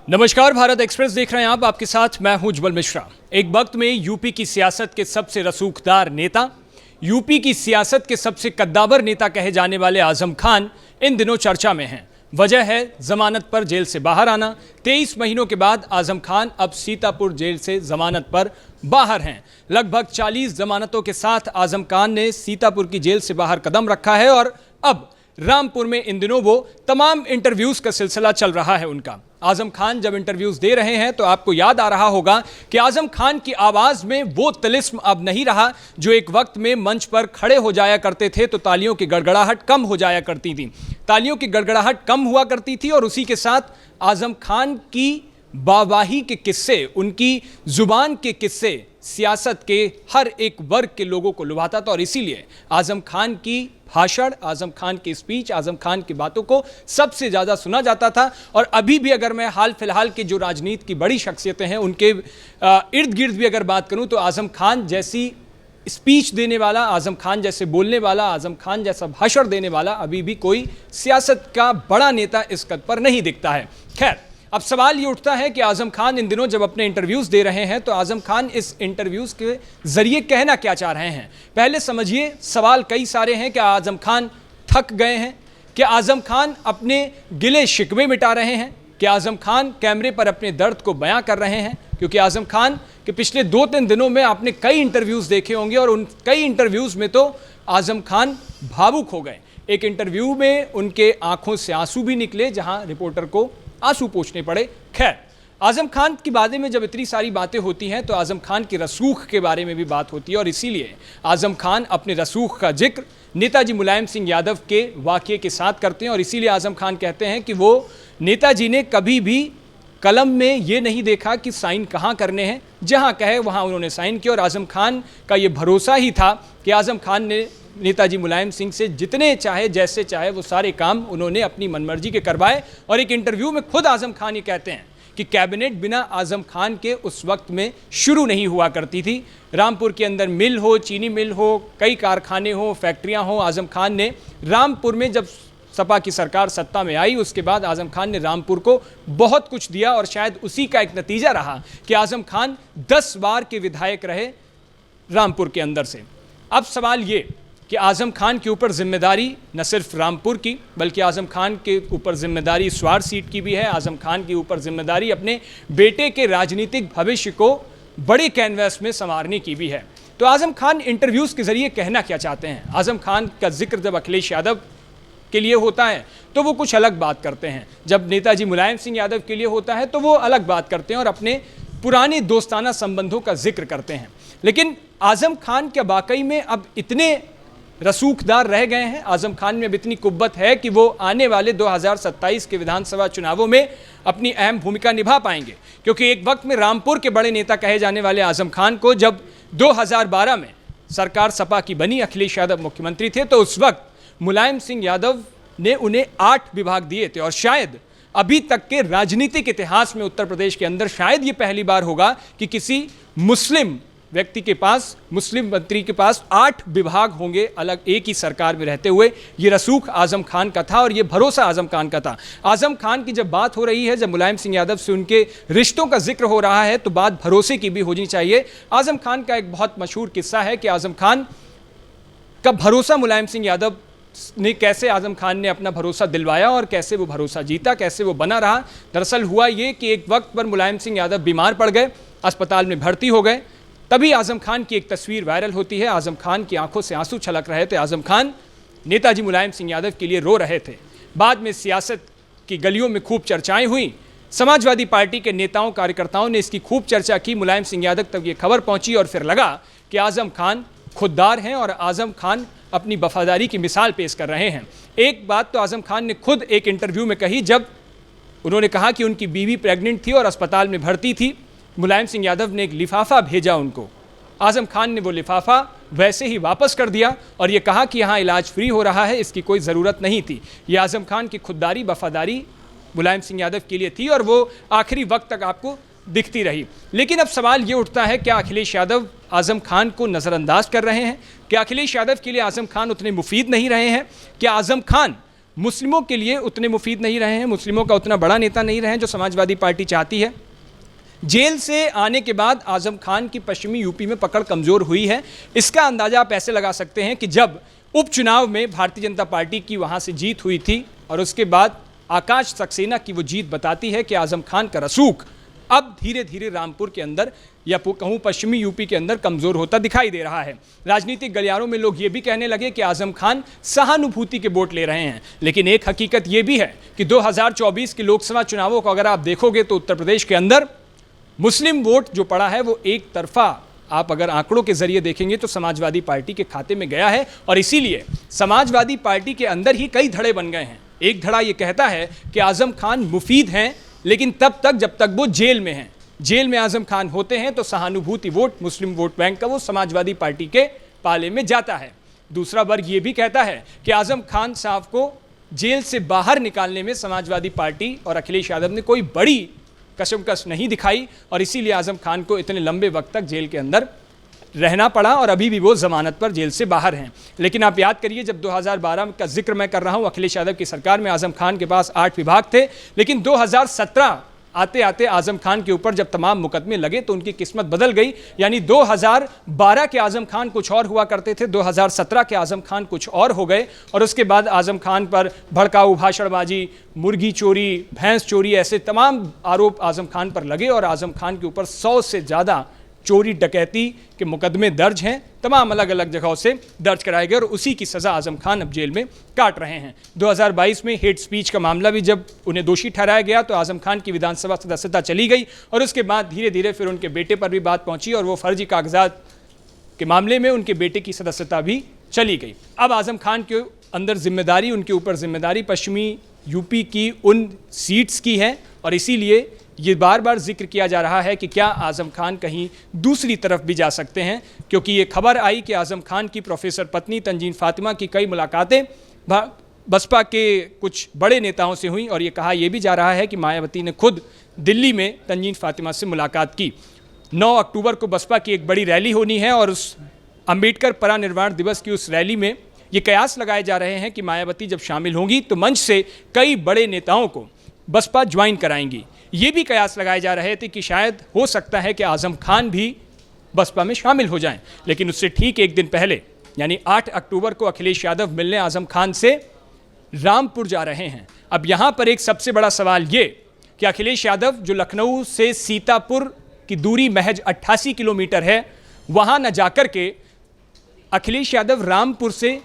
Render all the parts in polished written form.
नमस्कार, भारत एक्सप्रेस देख रहे हैं आप। आपके साथ मैं हूं उज्जवल मिश्रा। एक वक्त में यूपी की सियासत के सबसे रसूखदार नेता, यूपी की सियासत के सबसे कद्दावर नेता कहे जाने वाले आजम खान इन दिनों चर्चा में हैं। वजह है जमानत पर जेल से बाहर आना। 23 महीनों के बाद आजम खान अब सीतापुर जेल से जमानत पर बाहर हैं। लगभग 40 जमानतों के साथ आजम खान ने सीतापुर की जेल से बाहर कदम रखा है और अब रामपुर में इन दिनों वो तमाम इंटरव्यूज का सिलसिला चल रहा है उनका। आजम खान जब इंटरव्यूज दे रहे हैं तो आपको याद आ रहा होगा कि आजम खान की आवाज में वो तिलिस्म अब नहीं रहा जो एक वक्त में मंच पर खड़े हो जाया करते थे तो तालियों की गड़गड़ाहट कम हो जाया करती थी। तालियों की गड़गड़ाहट कम हुआ करती थी और उसी के साथ आजम खान की वाहवाही के किस्से, उनकी जुबान के किस्से सियासत के हर एक वर्ग के लोगों को लुभाता था और इसीलिए आजम खान की भाषण, आजम खान की स्पीच, आजम खान की बातों को सबसे ज़्यादा सुना जाता था। और अभी भी अगर मैं हाल फिलहाल के जो राजनीति की बड़ी शख्सियतें हैं उनके इर्द गिर्द भी अगर बात करूं तो आजम खान जैसी स्पीच देने वाला, आजम खान जैसे बोलने वाला, आजम खान जैसा भाषण देने वाला अभी भी कोई सियासत का बड़ा नेता इस कद पर नहीं दिखता है। खैर, अब सवाल ये उठता है कि आजम खान इन दिनों जब अपने इंटरव्यूज दे रहे हैं तो आजम खान इस इंटरव्यूज के जरिए कहना क्या चाह रहे हैं। पहले समझिए, सवाल कई सारे हैं। क्या आजम खान थक गए हैं? क्या आजम खान अपने गिले शिकवे मिटा रहे हैं? क्या आजम खान कैमरे पर अपने दर्द को बयां कर रहे हैं? क्योंकि आजम खान के पिछले 2-3 दिनों में आपने कई इंटरव्यूज देखे होंगे और उन कई इंटरव्यूज में तो आजम खान भावुक हो गए। एक इंटरव्यू में उनके आंखों से आंसू भी निकले जहां रिपोर्टर को आंसू पोंछने पड़े। खैर, आजम खान के बारे में जब इतनी सारी बातें होती हैं तो आजम खान की रसूख के बारे में भी बात होती है और इसीलिए आजम खान अपने रसूख का जिक्र नेताजी मुलायम सिंह यादव के वाक़ये के साथ करते हैं और इसीलिए आजम खान कहते हैं कि वो नेताजी ने कभी भी कलम में ये नहीं देखा कि साइन कहाँ करने हैं, जहाँ कहे वहाँ उन्होंने साइन किया। और आजम खान का ये भरोसा ही था कि आजम खान ने नेताजी मुलायम सिंह से जितने चाहे, जैसे चाहे, वो सारे काम उन्होंने अपनी मनमर्जी के करवाए। और एक इंटरव्यू में खुद आजम खान ये कहते हैं कि कैबिनेट बिना आजम खान के उस वक्त में शुरू नहीं हुआ करती थी। रामपुर के अंदर मिल हो, चीनी मिल हो, कई कारखाने हो, फैक्ट्रियां हो, आजम खान ने रामपुर में जब सपा की सरकार सत्ता में आई उसके बाद आजम खान ने रामपुर को बहुत कुछ दिया और शायद उसी का एक नतीजा रहा कि आजम खान 10 बार के विधायक रहे रामपुर के अंदर से। अब सवाल ये कि आजम खान के ऊपर जिम्मेदारी न सिर्फ रामपुर की बल्कि आजम खान के ऊपर जिम्मेदारी स्वार सीट की भी है। आजम खान के ऊपर जिम्मेदारी अपने बेटे के राजनीतिक भविष्य को बड़े कैनवस में संवारने की भी है। तो आजम खान इंटरव्यूज़ के जरिए कहना क्या चाहते हैं? आजम खान का जिक्र जब अखिलेश यादव के लिए होता है तो वो कुछ अलग बात करते हैं, जब नेताजी मुलायम सिंह यादव के लिए होता है तो वो अलग बात करते हैं और अपने पुराने दोस्ताना संबंधों का जिक्र करते हैं। लेकिन आजम खान क्या वाकई में अब इतने रसूखदार रह गए हैं? आजम खान में अब इतनी कुव्वत है कि वो आने वाले 2027 के विधानसभा चुनावों में अपनी अहम भूमिका निभा पाएंगे? क्योंकि एक वक्त में रामपुर के बड़े नेता कहे जाने वाले आजम खान को जब 2012 में सरकार सपा की बनी, अखिलेश यादव मुख्यमंत्री थे, तो उस वक्त मुलायम सिंह यादव ने उन्हें 8 विभाग दिए थे और शायद अभी तक के राजनीतिक इतिहास में उत्तर प्रदेश के अंदर शायद ये पहली बार होगा कि किसी मुस्लिम व्यक्ति के पास, मुस्लिम मंत्री के पास 8 विभाग होंगे अलग एक ही सरकार में रहते हुए। ये रसूख आजम खान का था और ये भरोसा आजम खान का था। आजम खान की जब बात हो रही है, जब मुलायम सिंह यादव से उनके रिश्तों का जिक्र हो रहा है तो बात भरोसे की भी होनी चाहिए। आजम खान का एक बहुत मशहूर किस्सा है कि आजम खान का भरोसा मुलायम सिंह यादव ने कैसे आजम खान ने अपना भरोसा दिलवाया और कैसे वो भरोसा जीता, कैसे वो बना रहा। दरअसल हुआ ये कि एक वक्त पर मुलायम सिंह यादव बीमार पड़ गए, अस्पताल में भर्ती हो गए। तभी आजम खान की एक तस्वीर वायरल होती है। आजम खान की आंखों से आंसू छलक रहे थे। आजम खान नेताजी मुलायम सिंह यादव के लिए रो रहे थे। बाद में सियासत की गलियों में खूब चर्चाएं हुई। समाजवादी पार्टी के नेताओं, कार्यकर्ताओं ने इसकी खूब चर्चा की। मुलायम सिंह यादव तक ये खबर पहुंची और फिर लगा कि आजम खान खुददार हैं और आजम खान अपनी वफादारी की मिसाल पेश कर रहे हैं। एक बात तो आजम खान ने खुद एक इंटरव्यू में कही, जब उन्होंने कहा कि उनकी बीवी प्रेग्नेंट थी और अस्पताल में भर्ती थी। मुलायम सिंह यादव ने एक लिफाफा भेजा उनको, आजम खान ने वो लिफाफा वैसे ही वापस कर दिया और ये कहा कि यहाँ इलाज फ्री हो रहा है, इसकी कोई ज़रूरत नहीं थी। ये आजम खान की खुददारी, वफादारी मुलायम सिंह यादव के लिए थी और वो आखिरी वक्त तक आपको दिखती रही। लेकिन अब सवाल ये उठता है, क्या अखिलेश यादव आजम खान को नज़रअंदाज कर रहे हैं? क्या अखिलेश यादव के लिए आजम खान उतने मुफीद नहीं रहे हैं? क्या आजम खान मुस्लिमों के लिए उतने मुफीद नहीं रहे हैं, मुस्लिमों का उतना बड़ा नेता नहीं रहे हैं जो समाजवादी पार्टी चाहती है। जेल से आने के बाद आज़म खान की पश्चिमी यूपी में पकड़ कमज़ोर हुई है। इसका अंदाज़ा आप ऐसे लगा सकते हैं कि जब उपचुनाव में भारतीय जनता पार्टी की वहाँ से जीत हुई थी और उसके बाद आकाश सक्सेना की वो जीत बताती है कि आज़म खान का रसूख अब धीरे धीरे रामपुर के अंदर या कहूँ पश्चिमी यूपी के अंदर कमज़ोर होता दिखाई दे रहा है। राजनीतिक गलियारों में लोग ये भी कहने लगे कि आज़म खान सहानुभूति के वोट ले रहे हैं, लेकिन एक हकीकत ये भी है कि 2024 के लोकसभा चुनावों को अगर आप देखोगे तो उत्तर प्रदेश के अंदर मुस्लिम वोट जो पड़ा है वो एक तरफा आप अगर आंकड़ों के जरिए देखेंगे तो समाजवादी पार्टी के खाते में गया है। और इसीलिए समाजवादी पार्टी के अंदर ही कई धड़े बन गए हैं। एक धड़ा ये कहता है कि आज़म खान मुफीद हैं, लेकिन तब तक जब तक वो जेल में हैं। जेल में आज़म खान होते हैं तो सहानुभूति वोट, मुस्लिम वोट बैंक का वो समाजवादी पार्टी के पाले में जाता है। दूसरा वर्ग ये भी कहता है कि आज़म खान साहब को जेल से बाहर निकालने में समाजवादी पार्टी और अखिलेश यादव ने कोई बड़ी कशमकश नहीं दिखाई और इसीलिए आज़म खान को इतने लंबे वक्त तक जेल के अंदर रहना पड़ा और अभी भी वो जमानत पर जेल से बाहर हैं। लेकिन आप याद करिए, जब 2012 का जिक्र मैं कर रहा हूं, अखिलेश यादव की सरकार में आज़म खान के पास 8 विभाग थे, लेकिन 2017 आते आते आज़म खान के ऊपर जब तमाम मुकदमे लगे तो उनकी किस्मत बदल गई। यानी 2012 के आज़म खान कुछ और हुआ करते थे, 2017 के आज़म खान कुछ और हो गए और उसके बाद आज़म खान पर भड़काऊ भाषणबाजी, मुर्गी चोरी, भैंस चोरी, ऐसे तमाम आरोप आज़म खान पर लगे और आज़म खान के ऊपर 100 से ज़्यादा चोरी डकैती के मुकदमे दर्ज हैं, तमाम अलग अलग जगहों से दर्ज कराए गए और उसी की सज़ा आज़म खान अब जेल में काट रहे हैं। 2022 में हेट स्पीच का मामला भी जब उन्हें दोषी ठहराया गया तो आज़म खान की विधानसभा सदस्यता चली गई और उसके बाद धीरे धीरे फिर उनके बेटे पर भी बात पहुंची और वो फर्जी कागजात के मामले में उनके बेटे की सदस्यता भी चली गई। अब आज़म खान के अंदर जिम्मेदारी, उनके ऊपर जिम्मेदारी पश्चिमी यूपी की उन सीट्स की है और इसीलिए ये बार बार जिक्र किया जा रहा है कि क्या आज़म खान कहीं दूसरी तरफ भी जा सकते हैं, क्योंकि ये खबर आई कि आज़म खान की प्रोफेसर पत्नी तंजीन फातिमा की कई मुलाकातें बसपा के कुछ बड़े नेताओं से हुई और ये कहा यह भी जा रहा है कि मायावती ने खुद दिल्ली में तंजीन फातिमा से मुलाकात की। 9 अक्टूबर को बसपा की एक बड़ी रैली होनी है और उस अम्बेडकर परिनिर्वाण दिवस की उस रैली में ये कयास लगाए जा रहे हैं कि मायावती जब शामिल होंगी तो मंच से कई बड़े नेताओं को बसपा ज्वाइन कराएंगी। ये भी कयास लगाए जा रहे थे कि शायद हो सकता है कि आज़म खान भी बसपा में शामिल हो जाएं, लेकिन उससे ठीक एक दिन पहले यानी 8 अक्टूबर को अखिलेश यादव मिलने आज़म खान से रामपुर जा रहे हैं। अब यहाँ पर एक सबसे बड़ा सवाल ये कि अखिलेश यादव जो लखनऊ से सीतापुर की दूरी महज 88 किलोमीटर है, वहाँ न जाकर के अखिलेश यादव रामपुर से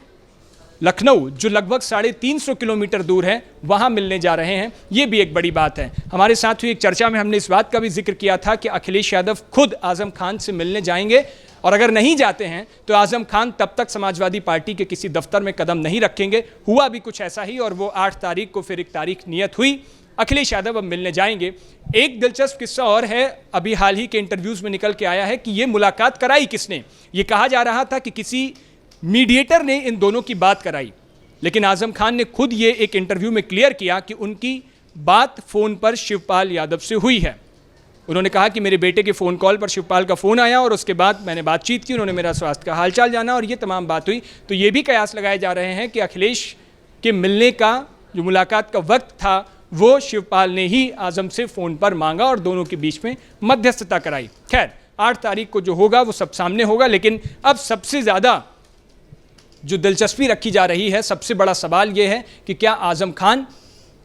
लखनऊ जो लगभग 350 किलोमीटर दूर है वहाँ मिलने जा रहे हैं। ये भी एक बड़ी बात है। हमारे साथ हुई एक चर्चा में हमने इस बात का भी जिक्र किया था कि अखिलेश यादव खुद आज़म खान से मिलने जाएंगे और अगर नहीं जाते हैं तो आज़म खान तब तक समाजवादी पार्टी के किसी दफ्तर में कदम नहीं रखेंगे। हुआ भी कुछ ऐसा ही और वो 8 तारीख को फिर एक तारीख नियत हुई, अखिलेश यादव अब मिलने जाएंगे। एक दिलचस्प किस्सा और है, अभी हाल ही के इंटरव्यूज़ में निकल के आया है कि ये मुलाकात कराई किसने। ये कहा जा रहा था कि किसी मीडिएटर ने इन दोनों की बात कराई, लेकिन आज़म खान ने खुद ये एक इंटरव्यू में क्लियर किया कि उनकी बात फ़ोन पर शिवपाल यादव से हुई है। उन्होंने कहा कि मेरे बेटे के फ़ोन कॉल पर शिवपाल का फ़ोन आया और उसके बाद मैंने बातचीत की, उन्होंने मेरा स्वास्थ्य का हालचाल जाना और ये तमाम बात हुई। तो ये भी कयास लगाए जा रहे हैं कि अखिलेश के मिलने का जो मुलाकात का वक्त था वो शिवपाल ने ही आज़म से फ़ोन पर मांगा और दोनों के बीच में मध्यस्थता कराई। खैर 8 तारीख को जो होगा वो सब सामने होगा, लेकिन अब सबसे ज़्यादा जो दिलचस्पी रखी जा रही है, सबसे बड़ा सवाल ये है कि क्या आज़म खान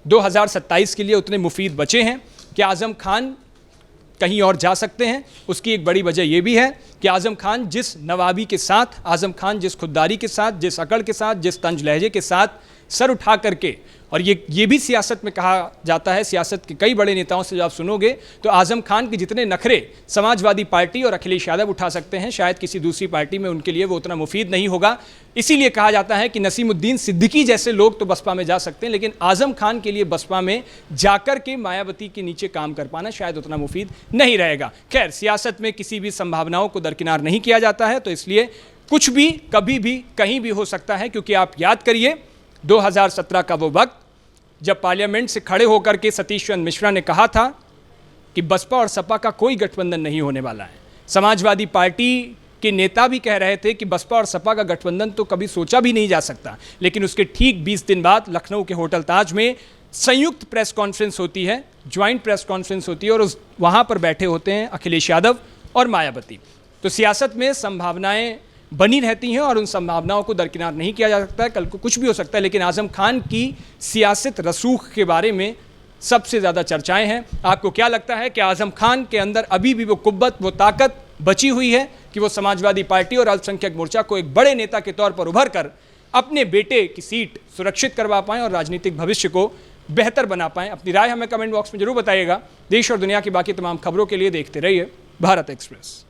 2027 के लिए उतने मुफीद बचे हैं? क्या आज़म खान कहीं और जा सकते हैं? उसकी एक बड़ी वजह यह भी है कि आज़म खान जिस नवाबी के साथ, आज़म खान जिस खुददारी के साथ, जिस अकड़ के साथ, जिस तंज लहजे के साथ सर उठा करके, और ये भी सियासत में कहा जाता है, सियासत के कई बड़े नेताओं से जब आप सुनोगे तो आज़म खान के जितने नखरे समाजवादी पार्टी और अखिलेश यादव उठा सकते हैं, शायद किसी दूसरी पार्टी में उनके लिए वो उतना मुफीद नहीं होगा। इसीलिए कहा जाता है कि नसीमुद्दीन सिद्दीकी जैसे लोग तो बसपा में जा सकते हैं, लेकिन आज़म खान के लिए बसपा में जाकर के मायावती के नीचे काम कर पाना शायद उतना मुफीद नहीं रहेगा। खैर, सियासत में किसी भी संभावनाओं को दरकिनार नहीं किया जाता है, तो इसलिए कुछ भी कभी भी कहीं भी हो सकता है। क्योंकि आप याद करिए 2017 का वो वक्त जब पार्लियामेंट से खड़े होकर के सतीश चंद्र मिश्रा ने कहा था कि बसपा और सपा का कोई गठबंधन नहीं होने वाला है। समाजवादी पार्टी के नेता भी कह रहे थे कि बसपा और सपा का गठबंधन तो कभी सोचा भी नहीं जा सकता। लेकिन उसके ठीक 20 दिन बाद लखनऊ के होटल ताज में संयुक्त प्रेस कॉन्फ्रेंस होती है, ज्वाइंट प्रेस कॉन्फ्रेंस होती है और वहाँ पर बैठे होते हैं अखिलेश यादव और मायावती। तो सियासत में संभावनाएं बनी रहती हैं और उन संभावनाओं को दरकिनार नहीं किया जा सकता है। कल को कुछ भी हो सकता है, लेकिन आजम खान की सियासत रसूख के बारे में सबसे ज़्यादा चर्चाएं हैं। आपको क्या लगता है कि आजम खान के अंदर अभी भी वो कुव्वत, वो ताकत बची हुई है कि वो समाजवादी पार्टी और अल्पसंख्यक मोर्चा को एक बड़े नेता के तौर पर उभर कर अपने बेटे की सीट सुरक्षित करवा पाएं और राजनीतिक भविष्य को बेहतर बना पाएं? अपनी राय हमें कमेंट बॉक्स में जरूर बताइएगा। देश और दुनिया की बाकी तमाम खबरों के लिए देखते रहिए भारत एक्सप्रेस।